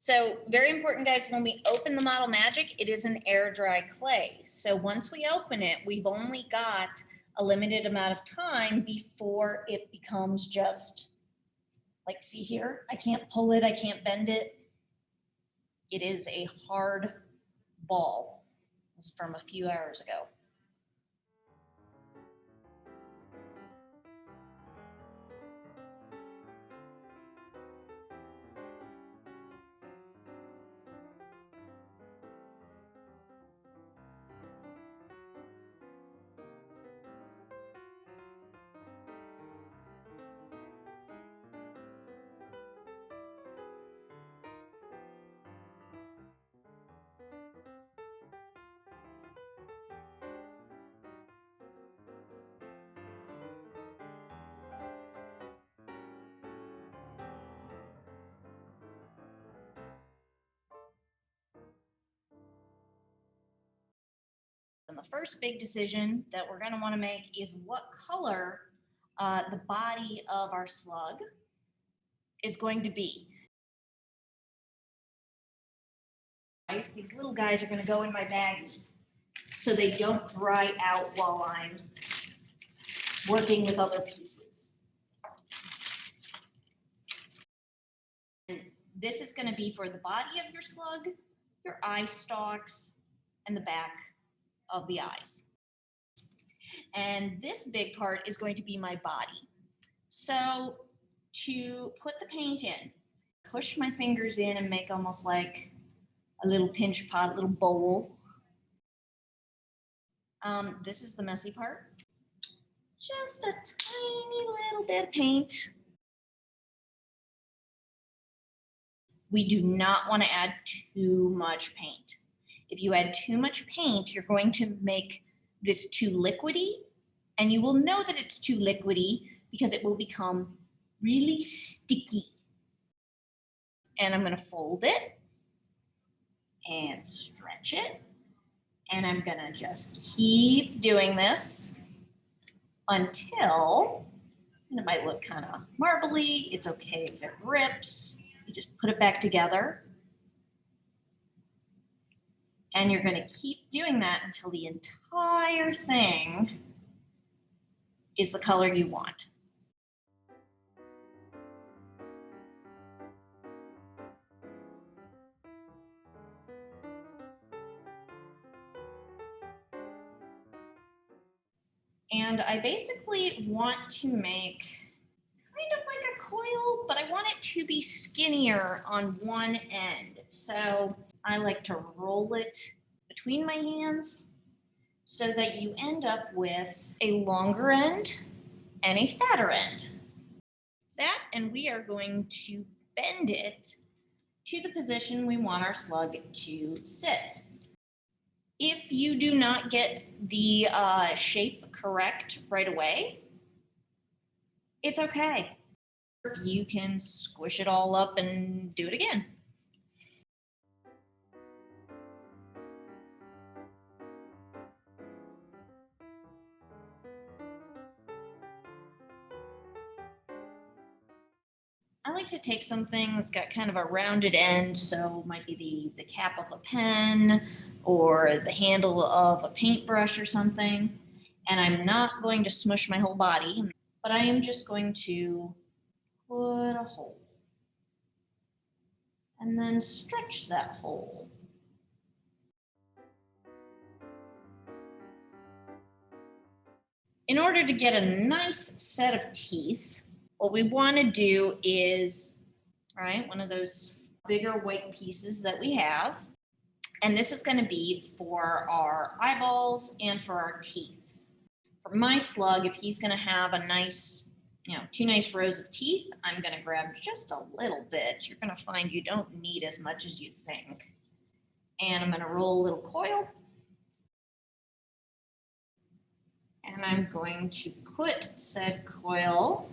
So very important, guys, when we open the Model Magic, it is an air dry clay. So once we open it, we've only got a limited amount of time before it becomes just like, see here, I can't pull it, I can't bend it. It is a hard ball. This is from a few hours ago. And the first big decision that we're going to want to make is what color the body of our slug is going to be. These little guys are going to go in my baggie so they don't dry out while I'm working with other pieces. And this is going to be for the body of your slug, your eye stalks, and the back of the eyes. And this big part is going to be my body. So to put the paint in, push my fingers in and make almost like a little pinch pot, little bowl. This is the messy part. Just a tiny little bit of paint. We do not want to add too much paint. If you add too much paint, you're going to make this too liquidy, and you will know that it's too liquidy because it will become really sticky. And I'm going to fold it and stretch it, and I'm going to just keep doing this until, and it might look kind of marbly. It's okay if it rips. You just put it back together. And you're going to keep doing that until the entire thing is the color you want. And I basically want to make kind of like a coil, but I want it to be skinnier on one end. So I like to roll it between my hands so that you end up with a longer end and a fatter end. That, and we are going to bend it to the position we want our slug to sit. If you do not get the shape correct right away, it's okay. You can squish it all up and do it again. I like to take something that's got kind of a rounded end, so it might be the cap of a pen or the handle of a paintbrush or something. And I'm not going to smush my whole body, but I am just going to put a hole and then stretch that hole. In order to get a nice set of teeth, what we want to do is, right, one of those bigger white pieces that we have, and this is going to be for our eyeballs and for our teeth. For my slug, if he's going to have a nice, two nice rows of teeth, I'm going to grab just a little bit. You're going to find you don't need as much as you think. And I'm going to roll a little coil. And I'm going to put said coil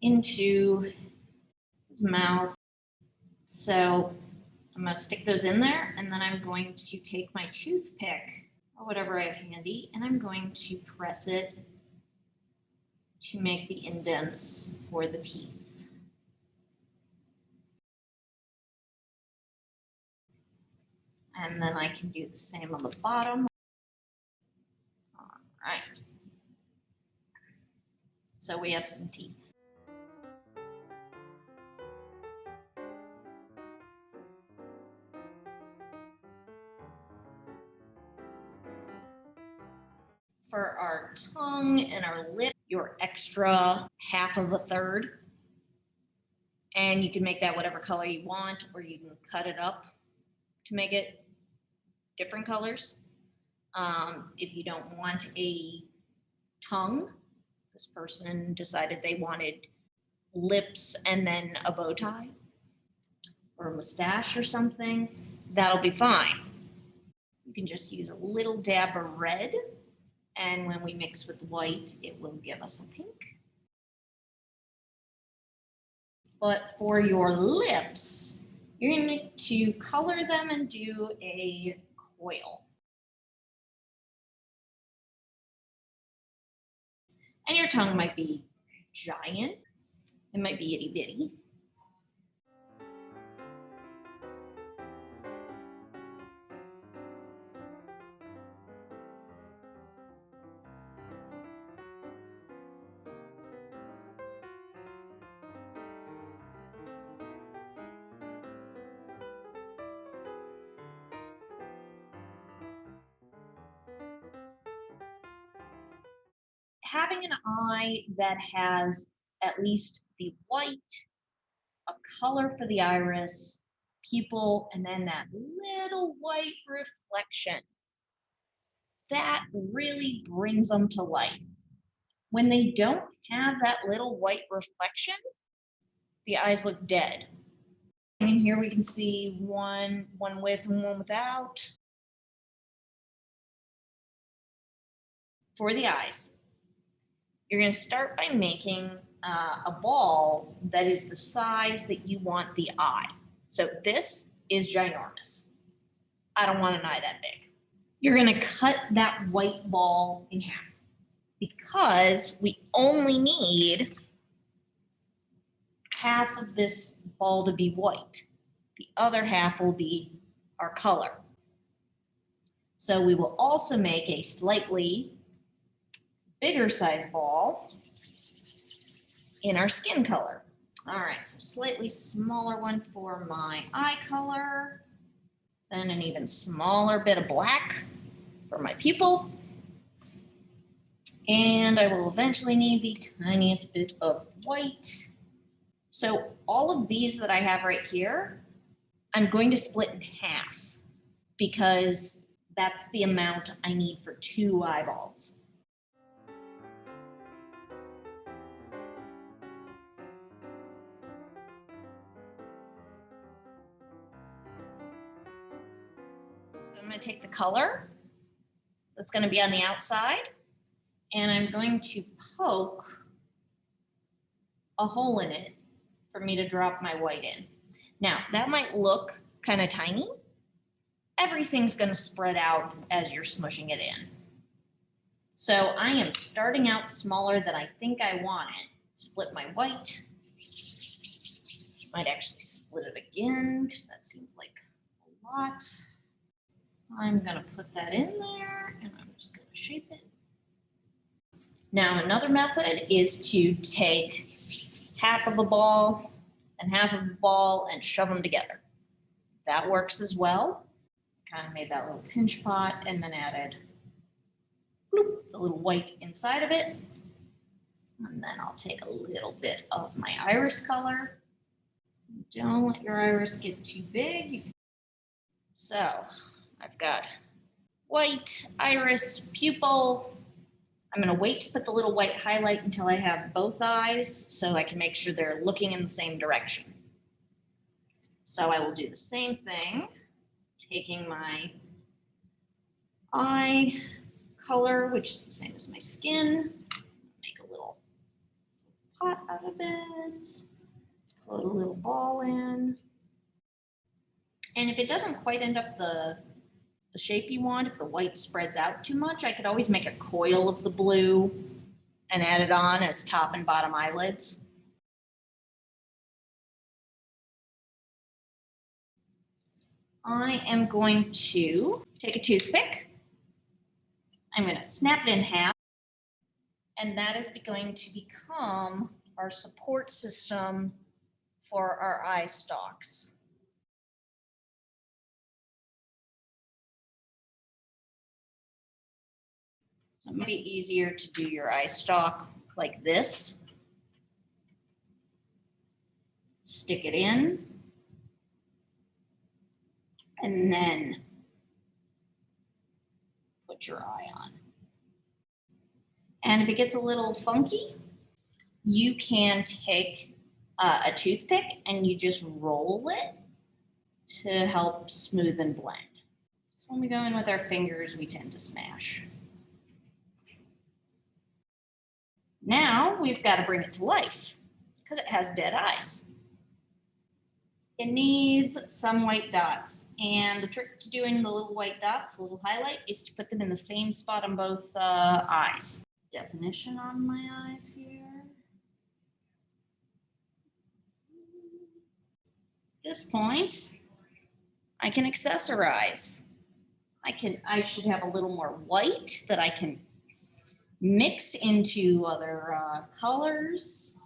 into his mouth. So I'm going to stick those in there, and then I'm going to take my toothpick or whatever I have handy, and I'm going to press it to make the indents for the teeth. And then I can do the same on the bottom. All right. So we have some teeth. For our tongue and our lip, your extra half of a third. And you can make that whatever color you want, or you can cut it up to make it different colors. If you don't want a tongue, this person decided they wanted lips and then a bow tie or a mustache or something, that'll be fine. You can just use a little dab of red, and when we mix with white, it will give us a pink. But for your lips, you're going to color them and do a coil. And your tongue might be giant. It might be itty bitty. Having an eye that has at least the white, a color for the iris, pupil, and then that little white reflection, that really brings them to life. When they don't have that little white reflection, the eyes look dead. And in here we can see one with and one without. For the eyes, you're going to start by making a ball that is the size that you want the eye. So this is ginormous. I don't want an eye that big. You're going to cut that white ball in half because we only need half of this ball to be white. The other half will be our color. So we will also make a slightly bigger size ball in our skin color. All right, so slightly smaller one for my eye color, then an even smaller bit of black for my pupil, and I will eventually need the tiniest bit of white. So all of these that I have right here, I'm going to split in half because that's the amount I need for 2 eyeballs. So I'm going to take the color that's going to be on the outside, and I'm going to poke a hole in it for me to drop my white in. Now, that might look kind of tiny. Everything's going to spread out as you're smushing it in. So I am starting out smaller than I think I want it. Split my white. Might actually split it again because that seems like a lot. I'm going to put that in there and I'm just going to shape it. Now, another method is to take half of a ball and half of a ball and shove them together. That works as well. Kind of made that little pinch pot and then added bloop, the little white inside of it. And then I'll take a little bit of my iris color. Don't let your iris get too big. So I've got white, iris, pupil. I'm going to wait to put the little white highlight until I have both eyes so I can make sure they're looking in the same direction. So I will do the same thing, taking my eye color, which is the same as my skin, make a little pot out of it, put a little ball in. And if it doesn't quite end up the shape you want, if the white spreads out too much, I could always make a coil of the blue and add it on as top and bottom eyelids. I am going to take a toothpick. I'm going to snap it in half. And that is going to become our support system for our eye stalks. So it might be easier to do your eye stalk like this. Stick it in. And then put your eye on. And if it gets a little funky, you can take a toothpick and you just roll it to help smooth and blend. So when we go in with our fingers, we tend to smash. Now we've got to bring it to life because it has dead eyes. It needs some white dots. And the trick to doing the little white dots, the little highlight, is to put them in the same spot on both eyes. Definition on my eyes here. At this point, I can accessorize. I should have a little more white that I can mix into other colors.